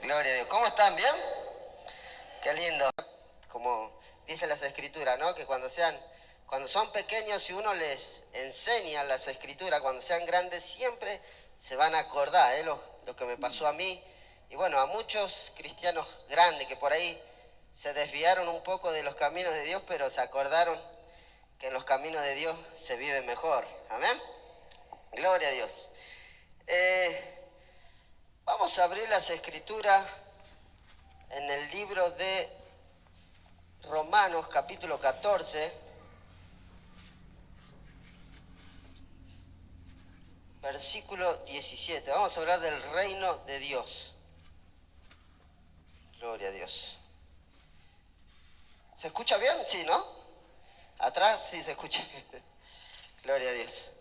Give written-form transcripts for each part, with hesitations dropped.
Gloria a Dios. ¿Cómo están? ¿Bien? Qué lindo. Como dice las escrituras, ¿no? Que cuando son pequeños, si uno les enseña las escrituras, cuando sean grandes, siempre se van a acordar, ¿eh? Lo que me pasó a mí. Y bueno, a muchos cristianos grandes que por ahí se desviaron un poco de los caminos de Dios, pero se acordaron que en los caminos de Dios se vive mejor. Amén. Gloria a Dios. Vamos a abrir las escrituras en el libro de Romanos capítulo 14, versículo 17. Vamos a hablar del reino de Dios. Gloria a Dios. ¿Se escucha bien? Sí, ¿no? Atrás sí se escucha bien. Gloria a Dios.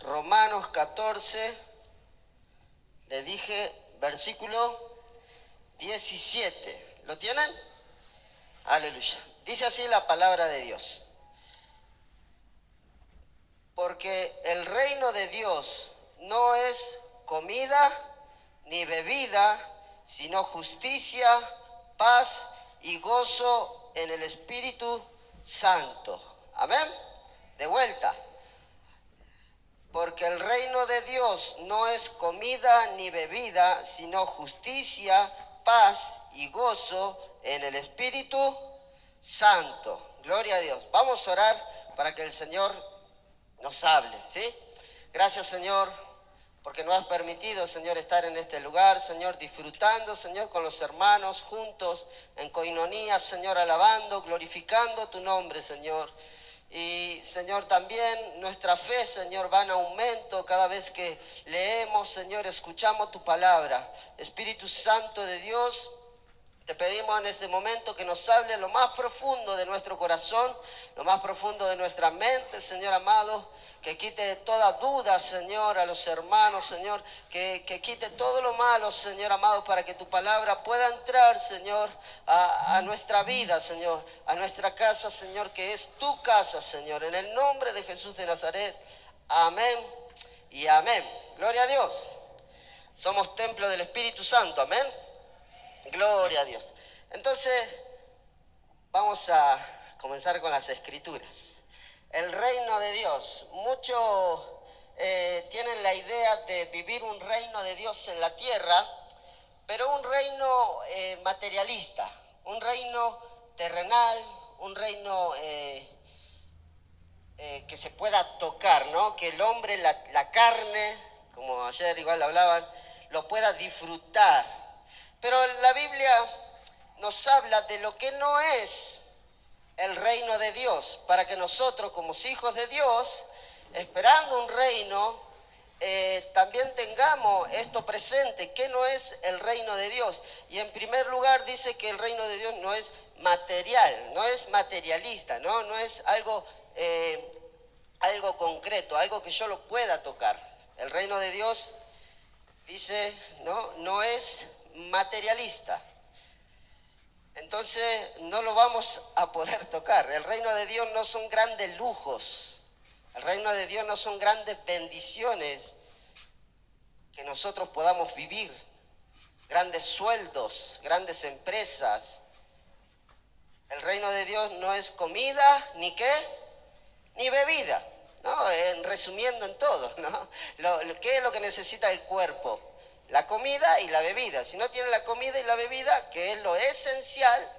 Romanos 14, le dije, versículo 17. ¿Lo tienen? Aleluya. Dice así la palabra de Dios. Porque el reino de Dios no es comida ni bebida, sino justicia, paz y gozo en el Espíritu Santo. Amén. De vuelta. Porque el reino de Dios no es comida ni bebida, sino justicia, paz y gozo en el Espíritu Santo. Gloria a Dios. Vamos a orar para que el Señor nos hable, ¿sí? Gracias, Señor, porque nos has permitido, Señor, estar en este lugar, Señor, disfrutando, Señor, con los hermanos, juntos, en coinonía, Señor, alabando, glorificando tu nombre, Señor. Y, Señor, también nuestra fe, Señor, va en aumento cada vez que leemos, Señor, escuchamos tu palabra. Espíritu Santo de Dios, te pedimos en este momento que nos hable lo más profundo de nuestro corazón, lo más profundo de nuestra mente, Señor amado, que quite toda duda, Señor, a los hermanos, Señor, que quite todo lo malo, Señor amado, para que tu palabra pueda entrar, Señor, a nuestra vida, Señor, a nuestra casa, Señor, que es tu casa, Señor, en el nombre de Jesús de Nazaret. Amén y amén. Gloria a Dios. Somos templo del Espíritu Santo, amén. Gloria a Dios. Entonces, vamos a comenzar con las escrituras. El reino de Dios. Muchos tienen la idea de vivir un reino de Dios en la tierra, pero un reino materialista, un reino terrenal, un reino que se pueda tocar, ¿no? Que el hombre, la carne, como ayer igual hablaban, lo pueda disfrutar. Pero la Biblia nos habla de lo que no es el reino de Dios, para que nosotros como hijos de Dios, esperando un reino, también tengamos esto presente, que no es el reino de Dios. Y en primer lugar dice que el reino de Dios no es material, no es materialista, no es algo concreto, algo que yo lo pueda tocar. El reino de Dios, dice, no es materialista. Entonces no lo vamos a poder tocar. El reino de Dios no son grandes lujos. El reino de Dios no son grandes bendiciones que nosotros podamos vivir. Grandes sueldos, grandes empresas. El reino de Dios no es comida, ni qué, ni bebida. ¿No? Resumiendo en todo, ¿no? ¿Qué es lo que necesita el cuerpo? La comida y la bebida. Si no tiene la comida y la bebida, que es lo esencial,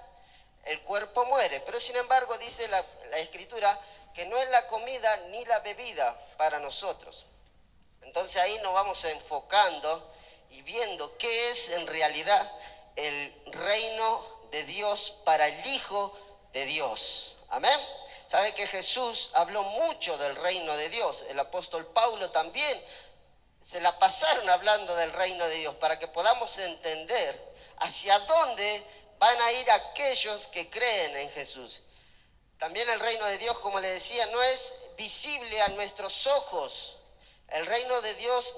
el cuerpo muere. Pero sin embargo dice la Escritura que no es la comida ni la bebida para nosotros. Entonces ahí nos vamos enfocando y viendo qué es en realidad el reino de Dios para el Hijo de Dios. Amén. ¿Sabe que Jesús habló mucho del reino de Dios? El apóstol Pablo también se la pasaron hablando del reino de Dios para que podamos entender hacia dónde van a ir aquellos que creen en Jesús. También el reino de Dios, como le decía, no es visible a nuestros ojos. El reino de Dios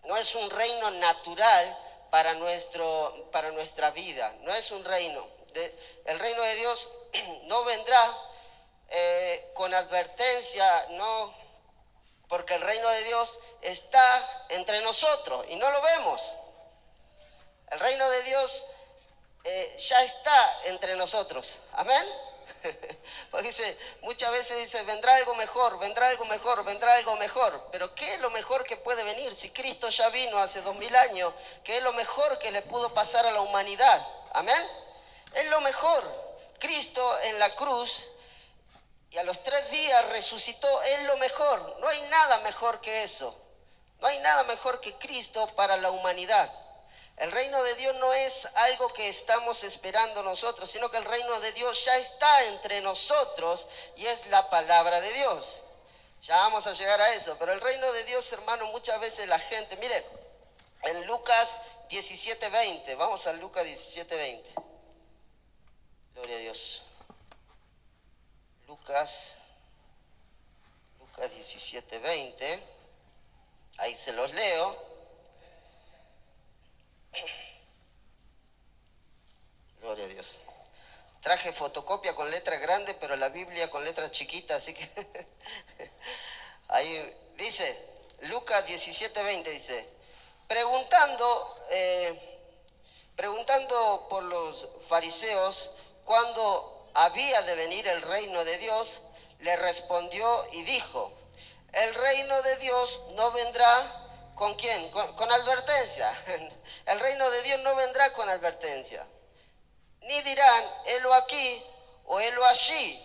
no es un reino natural para nuestra vida. No es un reino. El reino de Dios no vendrá con advertencia, no, porque el reino de Dios está entre nosotros y no lo vemos. El reino de Dios ya está entre nosotros. Amén. Porque dice, muchas veces dice, vendrá algo mejor, vendrá algo mejor, vendrá algo mejor. Pero ¿qué es lo mejor que puede venir? Si Cristo ya vino hace 2000 años, ¿qué es lo mejor que le pudo pasar a la humanidad? Amén. Es lo mejor. Cristo en la cruz y a los 3 días resucitó, es lo mejor. No hay nada mejor que eso. No hay nada mejor que Cristo para la humanidad. El reino de Dios no es algo que estamos esperando nosotros, sino que el reino de Dios ya está entre nosotros y es la palabra de Dios. Ya vamos a llegar a eso, pero el reino de Dios, hermano, muchas veces la gente, mire, en Lucas 17:20, vamos a Lucas 17:20. Gloria a Dios. Lucas 17:20, ahí se los leo. Gloria a Dios. Traje fotocopia con letras grandes, pero la Biblia con letras chiquitas, así que ahí dice, Lucas 17:20 dice, preguntando por los fariseos cuándo había de venir el reino de Dios, le respondió y dijo, el reino de Dios no vendrá ¿con quién? Con advertencia. El reino de Dios no vendrá con advertencia. Ni dirán, helo aquí o helo allí,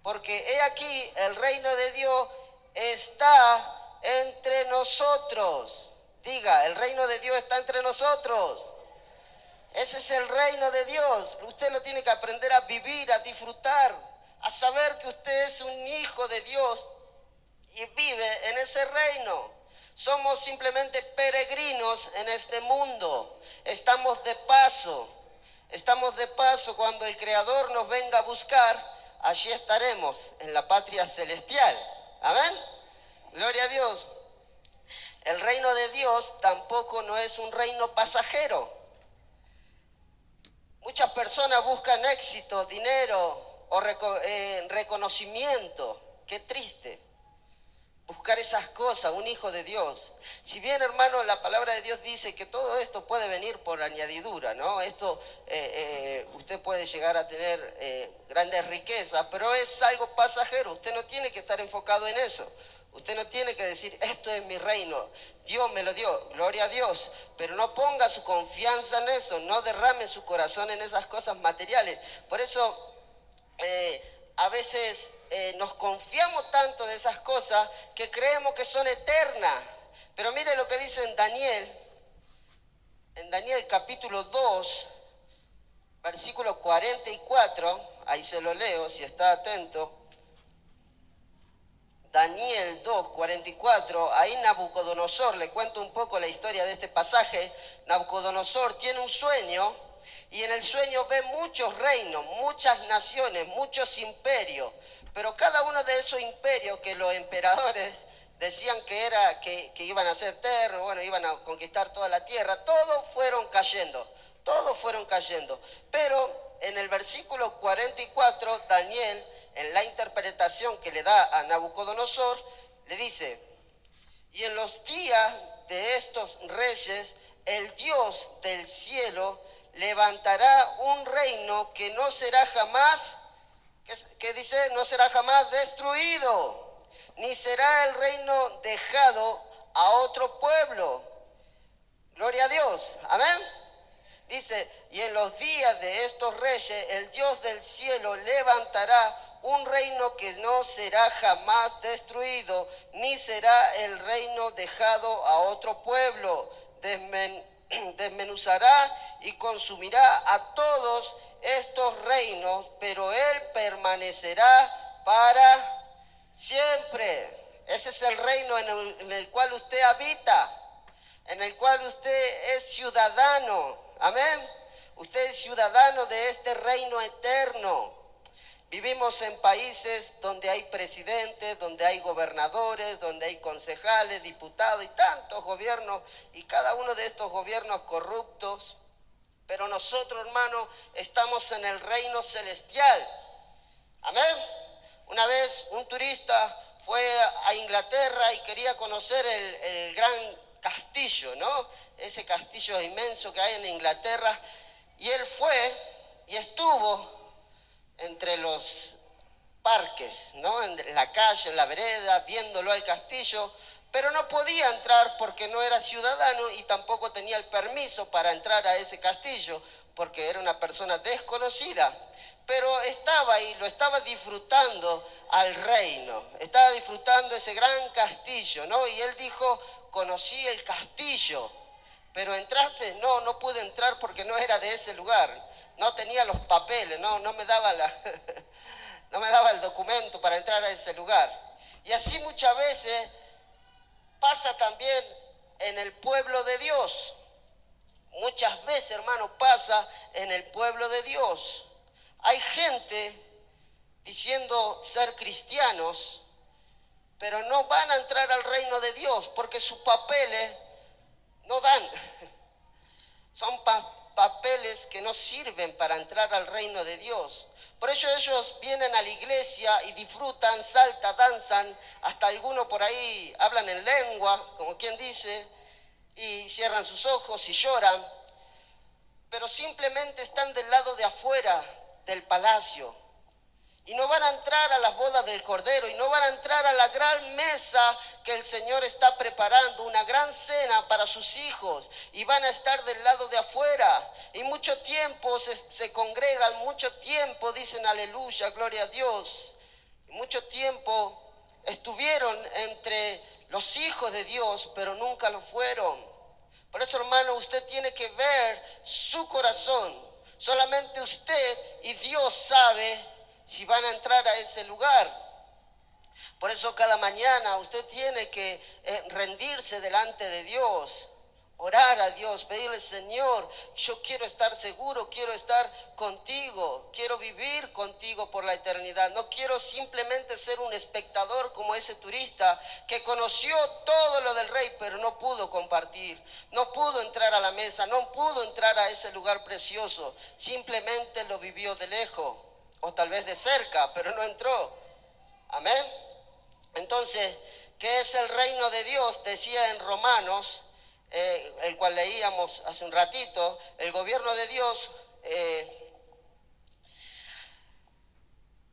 porque he aquí el reino de Dios está entre nosotros. Diga, el reino de Dios está entre nosotros. Ese es el reino de Dios. Usted lo tiene que aprender a vivir, a disfrutar, a saber que usted es un hijo de Dios y vive en ese reino. Somos simplemente peregrinos en este mundo. Estamos de paso. Estamos de paso. Cuando el Creador nos venga a buscar, allí estaremos en la patria celestial. Amén. Gloria a Dios. El reino de Dios tampoco no es un reino pasajero. Muchas personas buscan éxito, dinero o reconocimiento. Qué triste. Buscar esas cosas, un hijo de Dios. Si bien, hermano, la palabra de Dios dice que todo esto puede venir por añadidura, ¿no? Esto, usted puede llegar a tener grandes riquezas, pero es algo pasajero. Usted no tiene que estar enfocado en eso. Usted no tiene que decir, esto es mi reino, Dios me lo dio, gloria a Dios. Pero no ponga su confianza en eso, no derrame su corazón en esas cosas materiales. Por eso, a veces nos confiamos tanto de esas cosas que creemos que son eternas. Pero mire lo que dice en Daniel capítulo 2, versículo 44, ahí se lo leo si está atento. Daniel 2, 44, ahí Nabucodonosor, le cuento un poco la historia de este pasaje. Nabucodonosor tiene un sueño y en el sueño ve muchos reinos, muchas naciones, muchos imperios, pero cada uno de esos imperios que los emperadores decían que iban a ser eternos, bueno, iban a conquistar toda la tierra, todos fueron cayendo. Pero en el versículo 44, Daniel, en la interpretación que le da a Nabucodonosor, le dice, y en los días de estos reyes, el Dios del cielo levantará un reino que no será jamás, que dice, no será jamás destruido, ni será el reino dejado a otro pueblo. Gloria a Dios, amén. Dice, y en los días de estos reyes, el Dios del cielo levantará un reino que no será jamás destruido, ni será el reino dejado a otro pueblo. Desmenuzará y consumirá a todos estos reinos, pero él permanecerá para siempre. Ese es el reino en el cual usted habita, en el cual usted es ciudadano. Amén. Usted es ciudadano de este reino eterno. Vivimos en países donde hay presidentes, donde hay gobernadores, donde hay concejales, diputados y tantos gobiernos, y cada uno de estos gobiernos corruptos. Pero nosotros, hermanos, estamos en el reino celestial. Amén. Una vez un turista fue a Inglaterra y quería conocer el gran castillo, ¿no? Ese castillo inmenso que hay en Inglaterra. Y él fue y estuvo entre los parques, ¿no? En la calle, en la vereda, viéndolo al castillo, pero no podía entrar porque no era ciudadano y tampoco tenía el permiso para entrar a ese castillo porque era una persona desconocida. Pero estaba ahí, lo estaba disfrutando al reino, estaba disfrutando ese gran castillo, ¿no? Y él dijo, conocí el castillo, pero entraste, no, no pude entrar porque no era de ese lugar, no tenía los papeles, no me daba no me daba el documento para entrar a ese lugar. Y así muchas veces pasa también en el pueblo de Dios. Muchas veces, hermano, pasa en el pueblo de Dios. Hay gente diciendo ser cristianos, pero no van a entrar al reino de Dios porque sus papeles no dan. Son papeles que no sirven para entrar al reino de Dios. Por eso ellos vienen a la iglesia y disfrutan, saltan, danzan, hasta algunos por ahí hablan en lengua, como quien dice, y cierran sus ojos y lloran, pero simplemente están del lado de afuera del palacio. Y no van a entrar a las bodas del Cordero, y no van a entrar a la gran mesa que el Señor está preparando, una gran cena para sus hijos, y van a estar del lado de afuera. Y mucho tiempo se congregan, mucho tiempo dicen aleluya, gloria a Dios. Y mucho tiempo estuvieron entre los hijos de Dios, pero nunca lo fueron. Por eso, hermano, usted tiene que ver su corazón. Solamente usted y Dios sabe si van a entrar a ese lugar. Por eso cada mañana usted tiene que rendirse delante de Dios, orar a Dios, pedirle, Señor, yo quiero estar seguro, quiero estar contigo, quiero vivir contigo por la eternidad. No quiero simplemente ser un espectador como ese turista que conoció todo lo del rey, pero no pudo compartir, no pudo entrar a la mesa, no pudo entrar a ese lugar precioso, simplemente lo vivió de lejos. O tal vez de cerca, pero no entró. Amén. Entonces, ¿qué es el reino de Dios? Decía en Romanos, el cual leíamos hace un ratito, el gobierno de Dios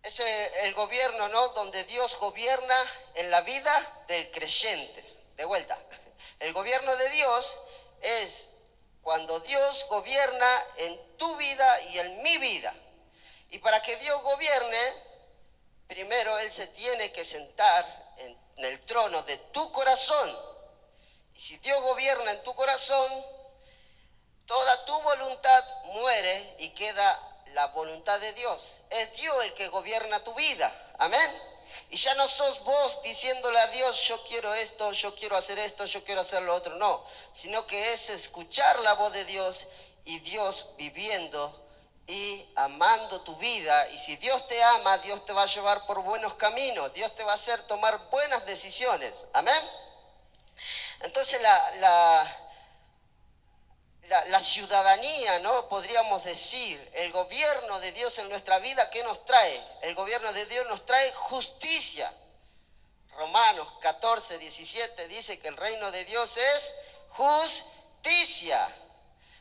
es el gobierno, ¿no? Donde Dios gobierna en la vida del creyente. De vuelta, el gobierno de Dios es cuando Dios gobierna en tu vida y en mi vida. Y para que Dios gobierne, primero Él se tiene que sentar en el trono de tu corazón. Y si Dios gobierna en tu corazón, toda tu voluntad muere y queda la voluntad de Dios. Es Dios el que gobierna tu vida. Amén. Y ya no sos vos diciéndole a Dios, yo quiero esto, yo quiero hacer esto, yo quiero hacer lo otro. No, sino que es escuchar la voz de Dios y Dios viviendo y amando tu vida. Y si Dios te ama, Dios te va a llevar por buenos caminos, Dios te va a hacer tomar buenas decisiones. Amén. Entonces la ciudadanía, ¿no? Podríamos decir, el gobierno de Dios en nuestra vida, ¿qué nos trae? El gobierno de Dios nos trae justicia. Romanos 14, 17 dice que el reino de Dios es justicia.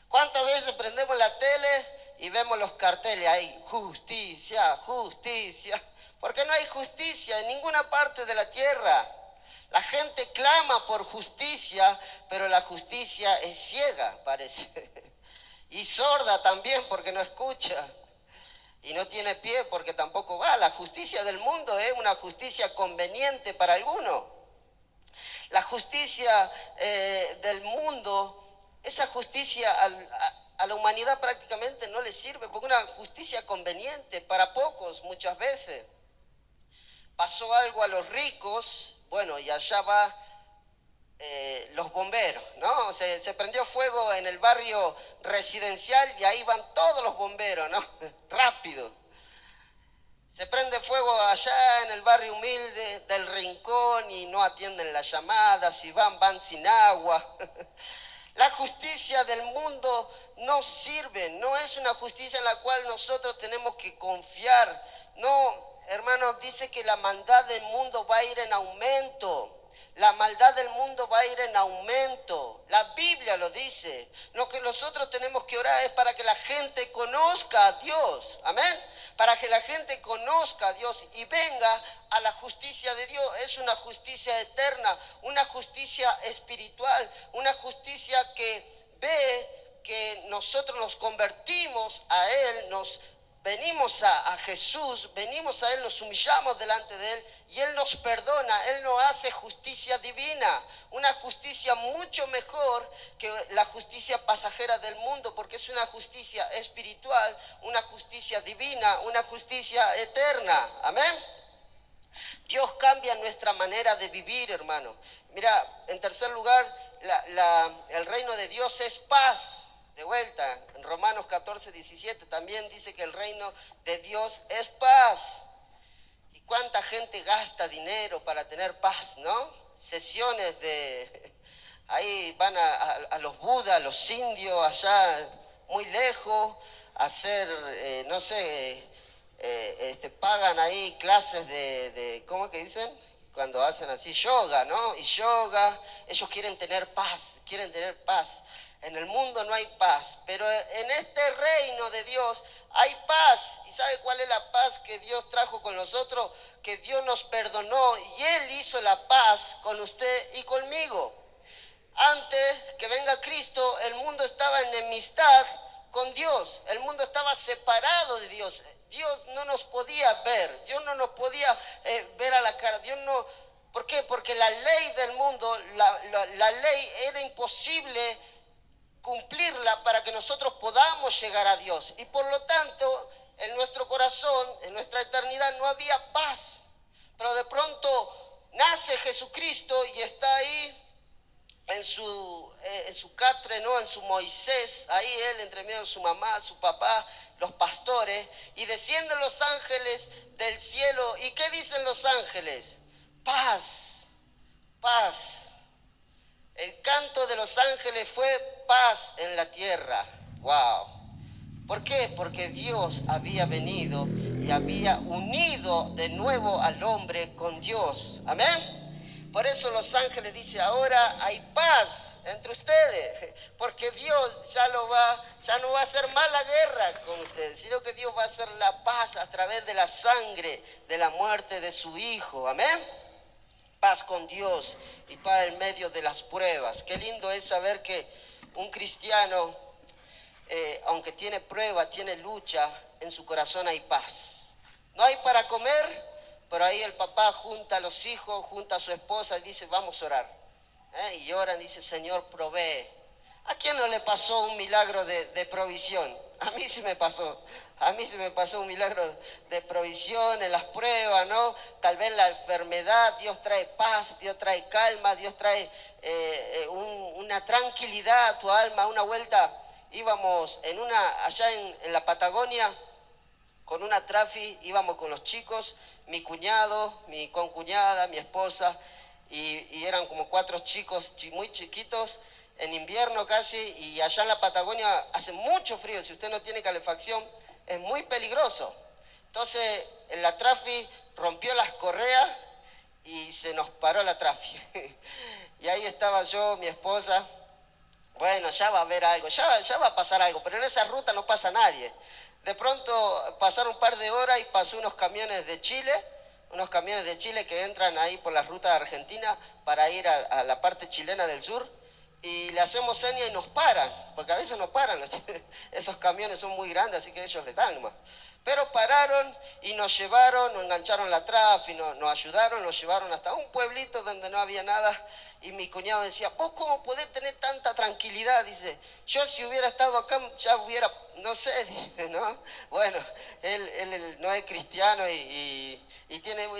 ¿Cuántas veces prendemos la tele y vemos los carteles ahí? Justicia, justicia. Porque no hay justicia en ninguna parte de la tierra. La gente clama por justicia, pero la justicia es ciega, parece. Y sorda también porque no escucha. Y no tiene pie porque tampoco va. La justicia del mundo es una justicia conveniente para algunos. La justicia del mundo, esa justicia a la humanidad prácticamente no le sirve, porque es una justicia conveniente para pocos muchas veces. Pasó algo a los ricos, bueno, y allá va los bomberos, ¿no? Se prendió fuego en el barrio residencial y ahí van todos los bomberos, ¿no? Rápido. Se prende fuego allá en el barrio humilde del Rincón y no atienden las llamadas, y van sin agua. La justicia del mundo no sirve, no es una justicia en la cual nosotros tenemos que confiar. No, hermano, dice que la maldad del mundo va a ir en aumento. La maldad del mundo va a ir en aumento. La Biblia lo dice. Lo que nosotros tenemos que orar es para que la gente conozca a Dios. Amén. Para que la gente conozca a Dios y venga a la justicia de Dios. Es una justicia eterna, una justicia espiritual, una justicia que ve que nosotros nos convertimos a Él, venimos a Jesús, venimos a Él, nos humillamos delante de Él y Él nos perdona. Él nos hace justicia divina, una justicia mucho mejor que la justicia pasajera del mundo, porque es una justicia espiritual, una justicia divina, una justicia eterna. Amén. Dios cambia nuestra manera de vivir, hermano. Mira, en tercer lugar, el reino de Dios es paz. De vuelta, en Romanos 14:17 también dice que el reino de Dios es paz. ¿Y cuánta gente gasta dinero para tener paz, no? Sesiones ahí van a los budas, a los indios, allá muy lejos, a hacer, no sé, pagan ahí clases ¿cómo que dicen? Cuando hacen así yoga, ¿no? Y yoga, ellos quieren tener paz, quieren tener paz. En el mundo no hay paz, pero en este reino de Dios hay paz. ¿Y sabe cuál es la paz que Dios trajo con nosotros? Que Dios nos perdonó y Él hizo la paz con usted y conmigo. Antes que venga Cristo, el mundo estaba en enemistad con Dios. El mundo estaba separado de Dios. Dios no nos podía ver. Dios no nos podía ver a la cara. Dios no... ¿Por qué? Porque la ley del mundo, la ley era imposible cumplirla para que nosotros podamos llegar a Dios. Y por lo tanto, en nuestro corazón, en nuestra eternidad, no había paz. Pero de pronto nace Jesucristo y está ahí en su catre, ¿no? En su Moisés, ahí Él entre medio de su mamá, su papá, los pastores, y descienden los ángeles del cielo. ¿Y qué dicen los ángeles? Paz, paz. El canto de los ángeles fue paz en la tierra. ¡Wow! ¿Por qué? Porque Dios había venido y había unido de nuevo al hombre con Dios. Amén. Por eso los ángeles dicen, ahora hay paz entre ustedes, porque Dios ya no va a hacer más la guerra con ustedes, sino que Dios va a hacer la paz a través de la sangre, de la muerte de su Hijo. Amén. Paz con Dios y paz en medio de las pruebas. Qué lindo es saber que un cristiano, aunque tiene prueba, tiene lucha, en su corazón hay paz. No hay para comer, pero ahí el papá junta a los hijos, junta a su esposa y dice, vamos a orar. Y oran, dice, Señor, provee. ¿A quién no le pasó un milagro de provisión? A mí sí me pasó. A mí se me pasó un milagro de provisión en las pruebas, ¿no? Tal vez la enfermedad, Dios trae paz, Dios trae calma, Dios trae una tranquilidad a tu alma. Una vuelta íbamos allá en la Patagonia, con una trafi, íbamos con los chicos, mi cuñado, mi concuñada, mi esposa, y eran como 4 chicos muy chiquitos, en invierno casi, y allá en la Patagonia hace mucho frío. Si usted no tiene calefacción, es muy peligroso. Entonces la trafi rompió las correas y se nos paró la trafi. Y ahí estaba yo, mi esposa. Bueno, ya va a haber algo, ya va a pasar algo, pero en esa ruta no pasa nadie. De pronto pasaron un par de horas y pasó unos camiones de Chile que entran ahí por la ruta de Argentina para ir a la parte chilena del sur. Y le hacemos señas y nos paran, porque a veces nos paran, esos camiones son muy grandes, así que ellos le dan nomás. Pero pararon y nos llevaron, nos engancharon la trafi, nos ayudaron, nos llevaron hasta un pueblito donde no había nada. Y mi cuñado decía, ¿vos cómo podés tener tanta tranquilidad? Dice, yo si hubiera estado acá ya hubiera, no sé, dice, ¿no? Bueno, él no es cristiano y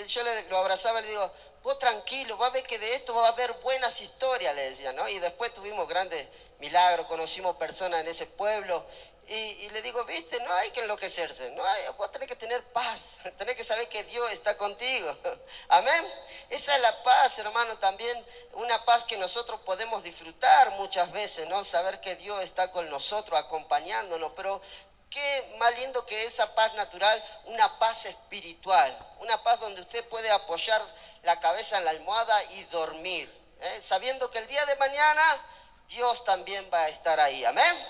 yo lo abrazaba y le digo, vos tranquilo, va a ver que de esto va a haber buenas historias, le decía, ¿no? Y después tuvimos grandes milagros, conocimos personas en ese pueblo. Y le digo, viste, no hay que enloquecerse, vos tenés que tener paz, tenés que saber que Dios está contigo. Amén. Esa es la paz, hermano, también una paz que nosotros podemos disfrutar muchas veces, ¿no? Saber que Dios está con nosotros, acompañándonos, pero qué más lindo que esa paz natural, una paz espiritual, una paz donde usted puede apoyar la cabeza en la almohada y dormir, sabiendo que el día de mañana Dios también va a estar ahí. Amén.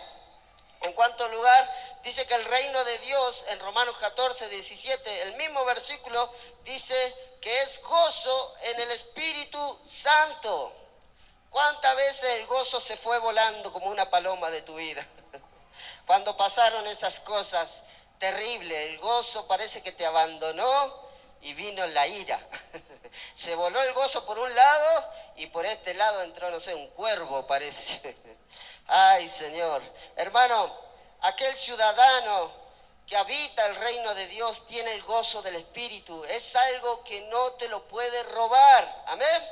En cuanto al lugar, dice que el reino de Dios, en Romanos 14, 17, el mismo versículo dice que es gozo en el Espíritu Santo. ¿Cuántas veces el gozo se fue volando como una paloma de tu vida? Cuando pasaron esas cosas terribles, el gozo parece que te abandonó y vino la ira. Se voló el gozo por un lado y por este lado entró, no sé, un cuervo parece. Ay, Señor. Hermano, aquel ciudadano que habita el reino de Dios tiene el gozo del Espíritu. Es algo que no te lo puede robar. Amén.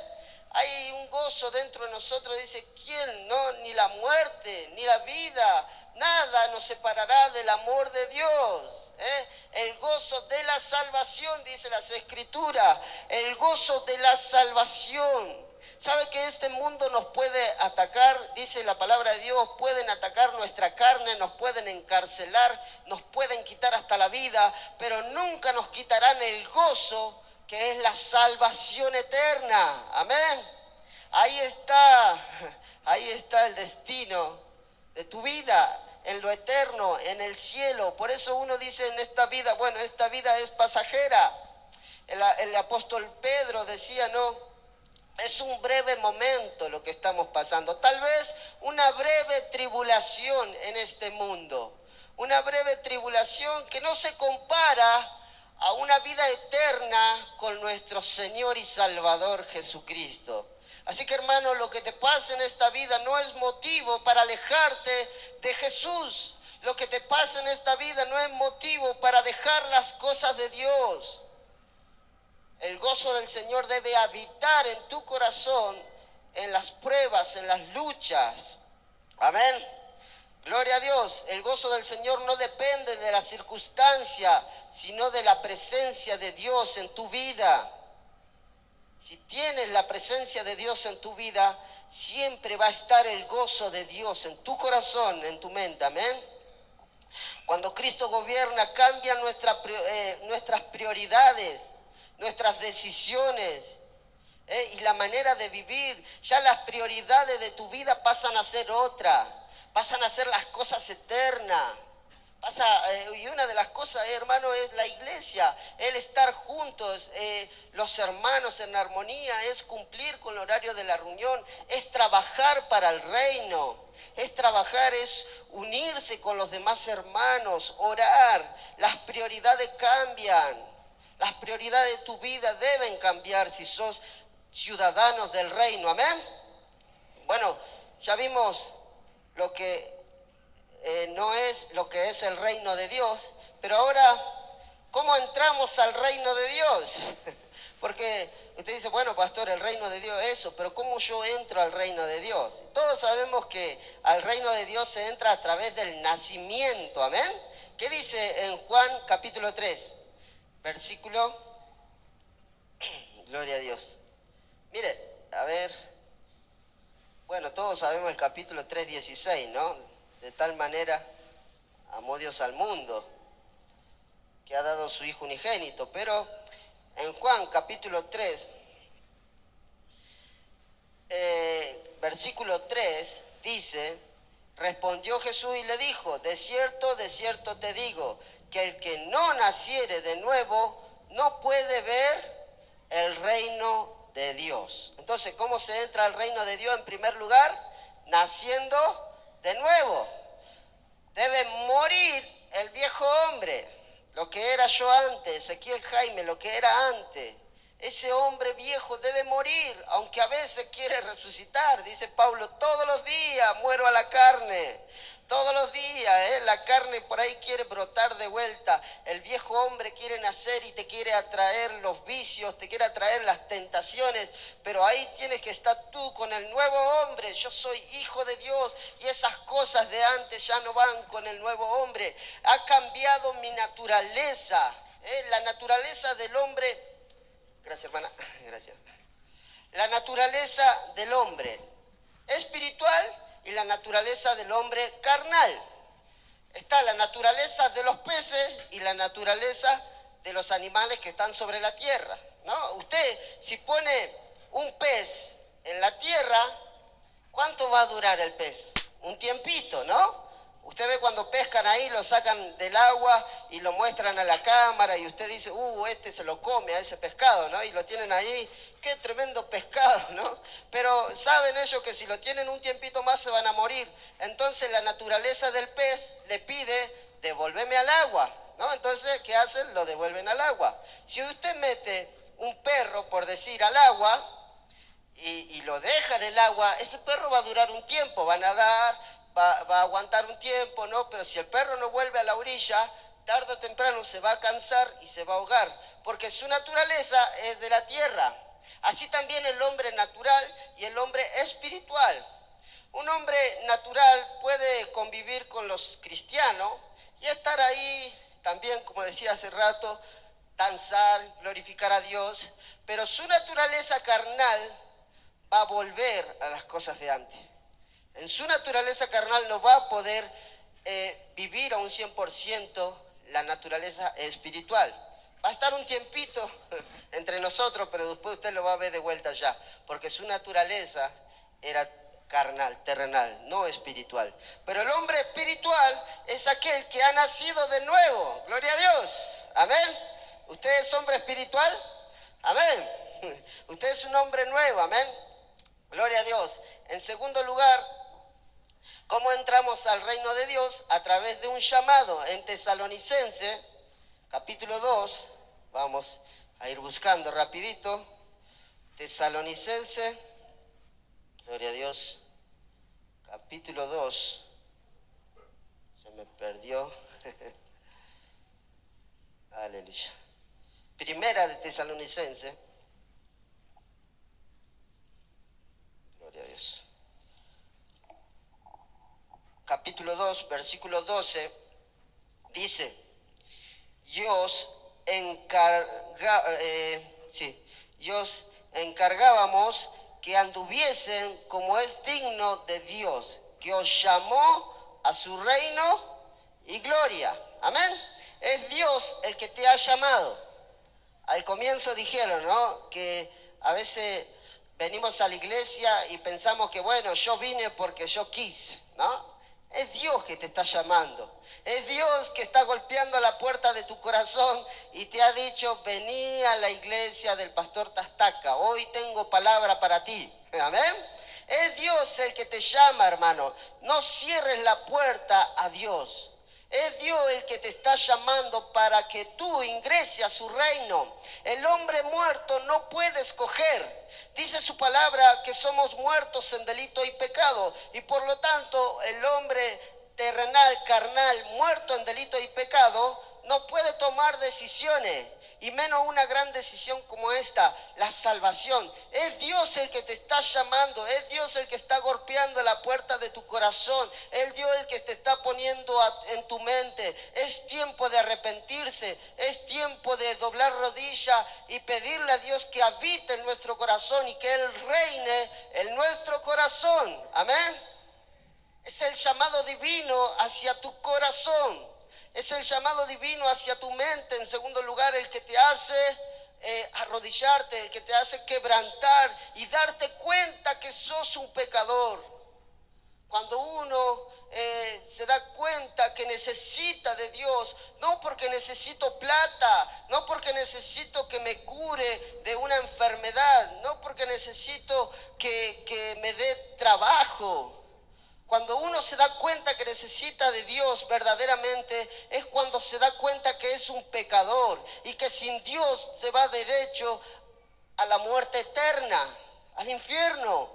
Hay un gozo dentro de nosotros, dice, ¿quién no? Ni la muerte, ni la vida, nada nos separará del amor de Dios. El gozo de la salvación, dice las Escrituras, el gozo de la salvación. ¿Sabe que este mundo nos puede atacar? Dice la palabra de Dios, pueden atacar nuestra carne, nos pueden encarcelar, nos pueden quitar hasta la vida, pero nunca nos quitarán el gozo que es la salvación eterna. Amén. Ahí está el destino de tu vida, en lo eterno, en el cielo. Por eso uno dice en esta vida, bueno, esta vida es pasajera. El apóstol Pedro decía, no, es un breve momento lo que estamos pasando. Tal vez una breve tribulación en este mundo. Una breve tribulación que no se compara a una vida eterna con nuestro Señor y Salvador Jesucristo. Así que, hermano, lo que te pasa en esta vida no es motivo para alejarte de Jesús. Lo que te pasa en esta vida no es motivo para dejar las cosas de Dios. El gozo del Señor debe habitar en tu corazón, en las pruebas, en las luchas. Amén. Gloria a Dios. El gozo del Señor no depende de la circunstancia, sino de la presencia de Dios en tu vida. Si tienes la presencia de Dios en tu vida, siempre va a estar el gozo de Dios en tu corazón, en tu mente. Amén. Cuando Cristo gobierna, cambian nuestras prioridades, nuestras decisiones, y la manera de vivir. Ya las prioridades de tu vida pasan a ser otra, pasan a ser las cosas eternas. Y una de las cosas, hermano, es la iglesia, el estar juntos, los hermanos en armonía, es cumplir con el horario de la reunión, es trabajar para el reino, es unirse con los demás hermanos, orar. Las prioridades cambian, las prioridades de tu vida deben cambiar si sos ciudadanos del reino. Amén. Bueno, ya vimos lo que no es lo que es el reino de Dios, pero ahora, ¿cómo entramos al reino de Dios? Porque usted dice, bueno, pastor, el reino de Dios es eso, pero ¿cómo yo entro al reino de Dios? Todos sabemos que al reino de Dios se entra a través del nacimiento. Amén. ¿Qué dice en Juan capítulo 3? Versículo, gloria a Dios. Mire, a ver, bueno, todos sabemos el capítulo 3:16, ¿no? De tal manera amó Dios al mundo, que ha dado su Hijo unigénito. Pero en Juan capítulo 3, versículo 3, dice, respondió Jesús y le dijo, de cierto te digo, que el que no naciere de nuevo no puede ver el reino de Dios. Entonces, ¿cómo se entra al reino de Dios? En primer lugar, naciendo de nuevo. Debe morir el viejo hombre, lo que era yo antes, Ezequiel Jaime, lo que era antes. Ese hombre viejo debe morir, aunque a veces quiere resucitar. Dice Pablo, todos los días muero a la carne. Todos los días, la carne por ahí quiere brotar de vuelta. El viejo hombre quiere nacer y te quiere atraer los vicios, te quiere atraer las tentaciones. Pero ahí tienes que estar tú con el nuevo hombre. Yo soy hijo de Dios y esas cosas de antes ya no van con el nuevo hombre. Ha cambiado mi naturaleza, la naturaleza del hombre. Gracias, hermana. Gracias. La naturaleza del hombre espiritual y la naturaleza del hombre carnal. Está la naturaleza de los peces y la naturaleza de los animales que están sobre la tierra, ¿no? Usted, si pone un pez en la tierra, ¿cuánto va a durar el pez? Un tiempito, ¿no? Usted ve cuando pescan ahí, lo sacan del agua y lo muestran a la cámara y usted dice, este se lo come a ese pescado, ¿no? Y lo tienen ahí, qué tremendo pescado, ¿no? Pero saben ellos que si lo tienen un tiempito más se van a morir. Entonces la naturaleza del pez le pide, devuélveme al agua, ¿no? Entonces, ¿qué hacen? Lo devuelven al agua. Si usted mete un perro, por decir, al agua, y lo deja en el agua, ese perro va a durar un tiempo, va a nadar, va a aguantar un tiempo, ¿no? Pero si el perro no vuelve a la orilla, tarde o temprano se va a cansar y se va a ahogar, porque su naturaleza es de la tierra. Así también el hombre natural y el hombre espiritual. Un hombre natural puede convivir con los cristianos y estar ahí también, como decía hace rato, danzar, glorificar a Dios, pero su naturaleza carnal va a volver a las cosas de antes. En su naturaleza carnal no va a poder vivir a un 100% la naturaleza espiritual. Va a estar un tiempito entre nosotros, pero después usted lo va a ver de vuelta ya, porque su naturaleza era carnal, terrenal, no espiritual. Pero el hombre espiritual es aquel que ha nacido de nuevo. Gloria a Dios. Amén. ¿Usted es hombre espiritual? Amén. Usted es un hombre nuevo. Amén. Gloria a Dios. En segundo lugar, ¿cómo entramos al reino de Dios? A través de un llamado. En Tesalonicense, capítulo 2, vamos a ir buscando rapidito. Tesalonicense, gloria a Dios, capítulo 2, se me perdió. Aleluya. Primera de Tesalonicense. Gloria a Dios. Capítulo 2, versículo 12, dice, Dios encargábamos que anduviesen como es digno de Dios, que os llamó a su reino y gloria. Amén. Es Dios el que te ha llamado. Al comienzo dijeron, ¿no?, que a veces venimos a la iglesia y pensamos que, bueno, yo vine porque yo quise, ¿no? Es Dios que te está llamando. Es Dios que está golpeando la puerta de tu corazón y te ha dicho, vení a la iglesia del pastor Tastaca. Hoy tengo palabra para ti. Amén. Es Dios el que te llama, hermano. No cierres la puerta a Dios. Es Dios el que te está llamando para que tú ingreses a su reino. El hombre muerto no puede escoger. Dice su palabra que somos muertos en delito y pecado. Y por lo tanto, el hombre terrenal, carnal, muerto en delito y pecado, no puede tomar decisiones. Y menos una gran decisión como esta, la salvación. Es Dios el que te está llamando, es Dios el que está golpeando la puerta de tu corazón, es Dios el que te está poniendo en tu mente. Es tiempo de arrepentirse, es tiempo de doblar rodilla y pedirle a Dios que habite en nuestro corazón y que Él reine en nuestro corazón. Amén. Es el llamado divino hacia tu corazón. Es el llamado divino hacia tu mente. En segundo lugar, el que te hace arrodillarte, el que te hace quebrantar y darte cuenta que sos un pecador. Cuando uno se da cuenta que necesita de Dios, no porque necesito plata, no porque necesito que me cure de una enfermedad, no porque necesito que me dé trabajo. Cuando uno se da cuenta que necesita de Dios verdaderamente, es cuando se da cuenta que es un pecador y que sin Dios se va derecho a la muerte eterna, al infierno.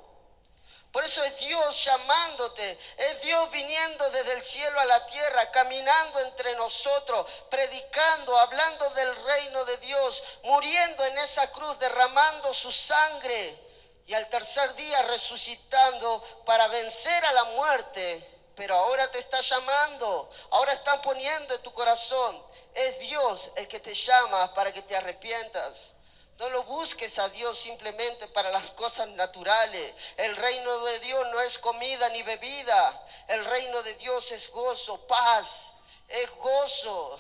Por eso es Dios llamándote, es Dios viniendo desde el cielo a la tierra, caminando entre nosotros, predicando, hablando del reino de Dios, muriendo en esa cruz, derramando su sangre. Y al tercer día resucitando para vencer a la muerte. Pero ahora te está llamando, ahora está poniendo en tu corazón. Es Dios el que te llama para que te arrepientas. No lo busques a Dios simplemente para las cosas naturales. El reino de Dios no es comida ni bebida. El reino de Dios es gozo, paz, es gozo,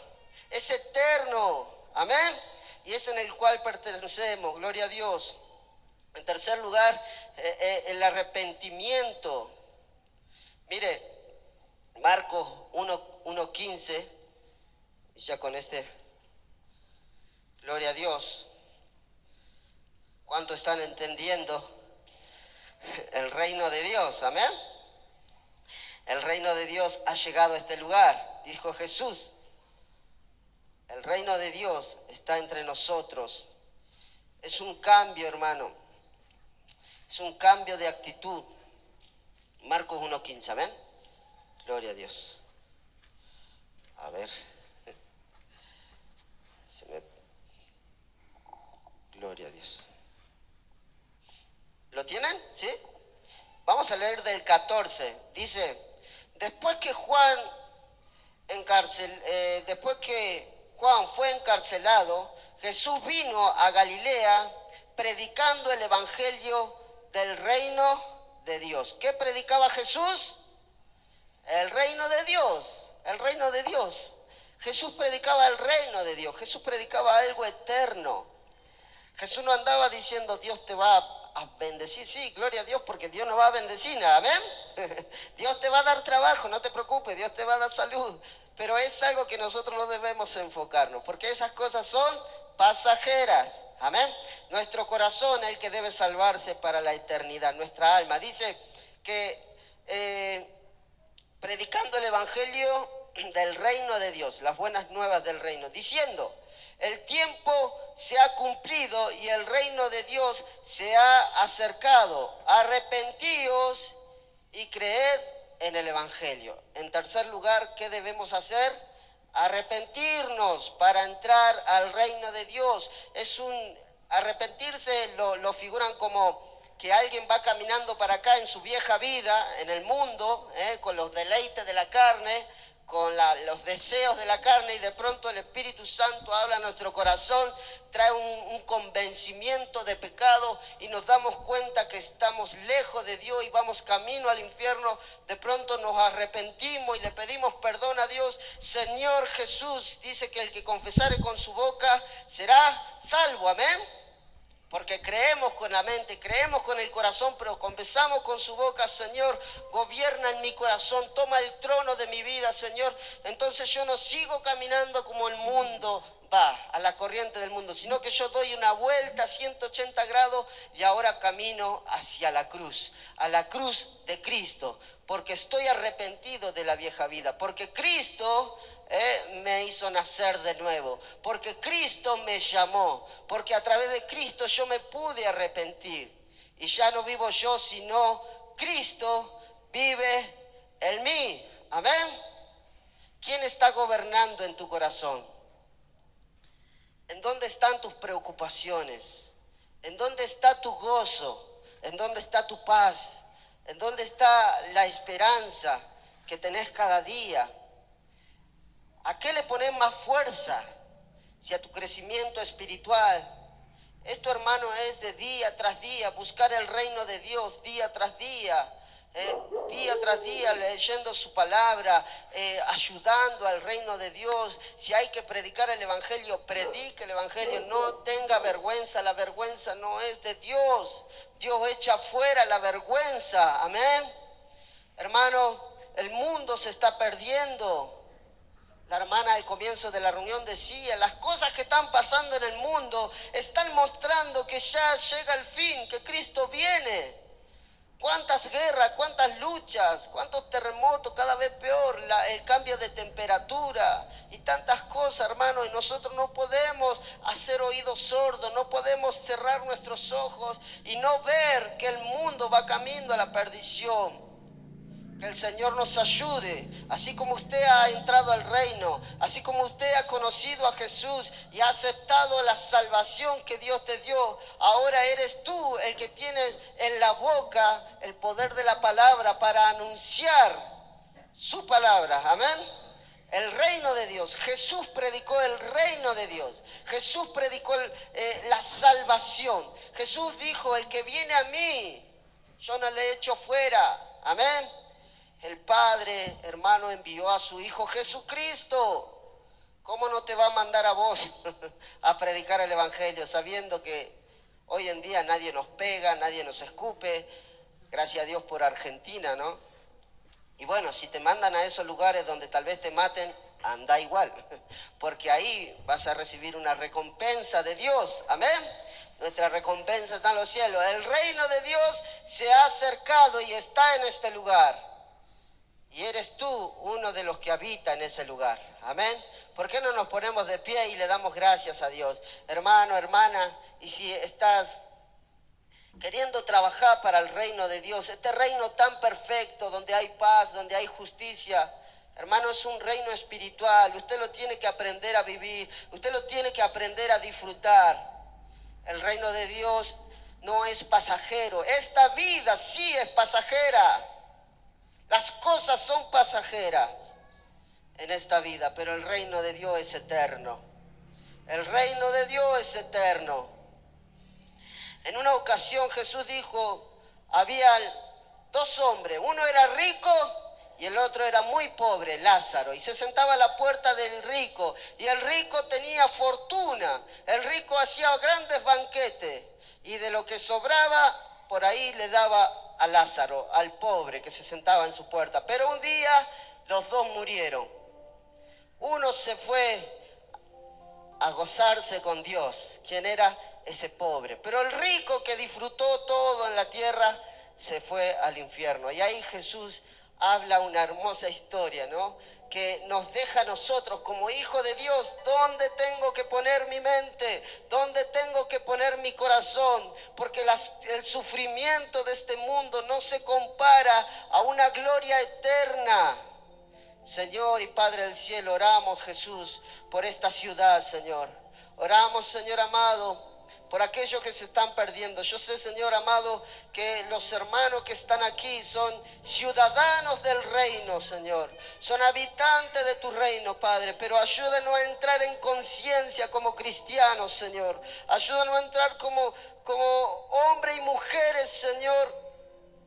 es eterno. Amén. Y es en el cual pertenecemos. Gloria a Dios. En tercer lugar, el arrepentimiento. Mire, Marcos 1:15. Ya con gloria a Dios. ¿Cuánto están entendiendo el reino de Dios? Amén. El reino de Dios ha llegado a este lugar, dijo Jesús. El reino de Dios está entre nosotros. Es un cambio, hermano. Es un cambio de actitud. Marcos 1:15, amén. Gloria a Dios. A ver. Gloria a Dios. ¿Lo tienen? ¿Sí? Vamos a leer del 14. Dice, después que Juan fue encarcelado, Jesús vino a Galilea predicando el evangelio del reino de Dios. ¿Qué predicaba Jesús? El reino de Dios, el reino de Dios. Jesús predicaba el reino de Dios, Jesús predicaba algo eterno. Jesús no andaba diciendo Dios te va a bendecir, sí, gloria a Dios, porque Dios nos va a bendecir, amén. Dios te va a dar trabajo, no te preocupes, Dios te va a dar salud, pero es algo que nosotros no debemos enfocarnos, porque esas cosas son pasajeras, amén. Nuestro corazón es el que debe salvarse para la eternidad, nuestra alma. Dice que predicando el evangelio del reino de Dios, las buenas nuevas del reino, diciendo, el tiempo se ha cumplido y el reino de Dios se ha acercado. Arrepentíos y creed en el evangelio. En tercer lugar, ¿qué debemos hacer? Arrepentirnos para entrar al reino de Dios. Arrepentirse lo figuran como que alguien va caminando para acá en su vieja vida, en el mundo, con los deleites de la carne, con los deseos de la carne, y de pronto el Espíritu Santo habla a nuestro corazón, trae un convencimiento de pecado y nos damos cuenta que estamos lejos de Dios y vamos camino al infierno. De pronto nos arrepentimos y le pedimos perdón a Dios. Señor Jesús dice que el que confesare con su boca será salvo, amén. Porque creemos con la mente, creemos con el corazón, pero confesamos con su boca, Señor, gobierna en mi corazón, toma el trono de mi vida, Señor. Entonces yo no sigo caminando como el mundo va, a la corriente del mundo, sino que yo doy una vuelta a 180 grados y ahora camino hacia la cruz de Cristo, porque estoy arrepentido de la vieja vida, porque Cristo me hizo nacer de nuevo, porque Cristo me llamó, porque a través de Cristo yo me pude arrepentir y ya no vivo yo, sino Cristo vive en mí, amén. ¿Quién está gobernando en tu corazón? ¿En dónde están tus preocupaciones? ¿En dónde está tu gozo? ¿En dónde está tu paz? ¿En dónde está la esperanza que tenés cada día? ¿A qué le pones más fuerza? Si a tu crecimiento espiritual. Esto, hermano, es de día tras día, buscar el reino de Dios día tras día leyendo su palabra, ayudando al reino de Dios. Si hay que predicar el evangelio, predique el evangelio, no tenga vergüenza, la vergüenza no es de Dios. Dios echa fuera la vergüenza, amén. Hermano, el mundo se está perdiendo. La hermana al comienzo de la reunión decía, las cosas que están pasando en el mundo están mostrando que ya llega el fin, que Cristo viene. Cuántas guerras, cuántas luchas, cuántos terremotos, cada vez peor, el cambio de temperatura y tantas cosas, hermano. Y nosotros no podemos hacer oídos sordos, no podemos cerrar nuestros ojos y no ver que el mundo va camino a la perdición. Que el Señor nos ayude, así como usted ha entrado al reino, así como usted ha conocido a Jesús y ha aceptado la salvación que Dios te dio. Ahora eres tú el que tienes en la boca el poder de la palabra para anunciar su palabra, amén. El reino de Dios. Jesús predicó el reino de Dios. Jesús predicó la salvación. Jesús dijo, el que viene a mí, yo no le echo fuera. Amén. El Padre, hermano, envió a su Hijo Jesucristo. ¿Cómo no te va a mandar a vos a predicar el Evangelio sabiendo que hoy en día nadie nos pega, nadie nos escupe? Gracias a Dios por Argentina, ¿no? Y bueno, si te mandan a esos lugares donde tal vez te maten, anda igual, porque ahí vas a recibir una recompensa de Dios. Amén. Nuestra recompensa está en los cielos. El reino de Dios se ha acercado y está en este lugar. Y eres tú uno de los que habita en ese lugar. Amén. ¿Por qué no nos ponemos de pie y le damos gracias a Dios? Hermano, hermana, y si estás queriendo trabajar para el reino de Dios, este reino tan perfecto, donde hay paz, donde hay justicia, hermano, es un reino espiritual. Usted lo tiene que aprender a vivir, usted lo tiene que aprender a disfrutar. El reino de Dios no es pasajero. Esta vida sí es pasajera. Las cosas son pasajeras en esta vida, pero el reino de Dios es eterno. El reino de Dios es eterno. En una ocasión Jesús dijo, había dos hombres, uno era rico y el otro era muy pobre, Lázaro, y se sentaba a la puerta del rico, y el rico tenía fortuna, el rico hacía grandes banquetes, y de lo que sobraba, por ahí le daba a Lázaro, al pobre que se sentaba en su puerta. Pero un día los dos murieron. Uno se fue a gozarse con Dios, quien era ese pobre. Pero el rico que disfrutó todo en la tierra se fue al infierno. Y ahí Jesús habla una hermosa historia, ¿no? Que nos deja a nosotros como hijos de Dios, ¿dónde tengo que poner mi mente? ¿Dónde tengo que poner mi corazón? Porque el sufrimiento de este mundo no se compara a una gloria eterna. Señor y Padre del cielo, oramos, Jesús, por esta ciudad, Señor. Oramos, Señor amado, por aquellos que se están perdiendo. Yo sé, Señor amado, que los hermanos que están aquí son ciudadanos del reino, Señor. Son habitantes de tu reino, Padre. Pero ayúdanos a entrar en conciencia como cristianos, Señor. Ayúdanos a entrar como hombres y mujeres, Señor,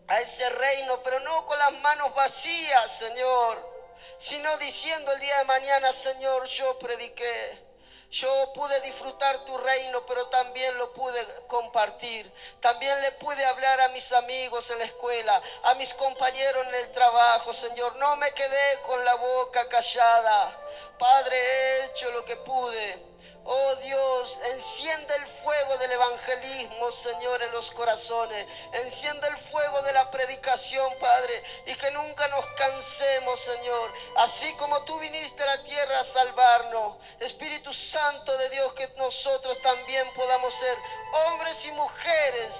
a ese reino, pero no con las manos vacías, Señor, sino diciendo el día de mañana, Señor, yo prediqué. Yo pude disfrutar tu reino, pero también lo pude compartir. También le pude hablar a mis amigos en la escuela, a mis compañeros en el trabajo, Señor. No me quedé con la boca callada. Padre, he hecho lo que pude. Oh Dios, enciende el fuego del evangelismo, Señor, en los corazones. Enciende el fuego de la predicación, Padre, y que nunca nos cansemos, Señor. Así como tú viniste a la tierra a salvarnos, Espíritu Santo de Dios, que nosotros también podamos ser hombres y mujeres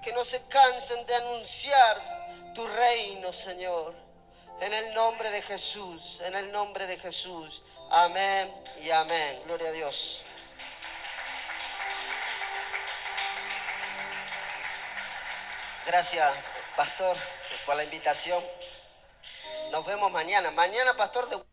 que no se cansen de anunciar tu reino, Señor. En el nombre de Jesús, en el nombre de Jesús. Amén y amén. Gloria a Dios. Gracias, pastor, por la invitación. Nos vemos mañana. Mañana, pastor, de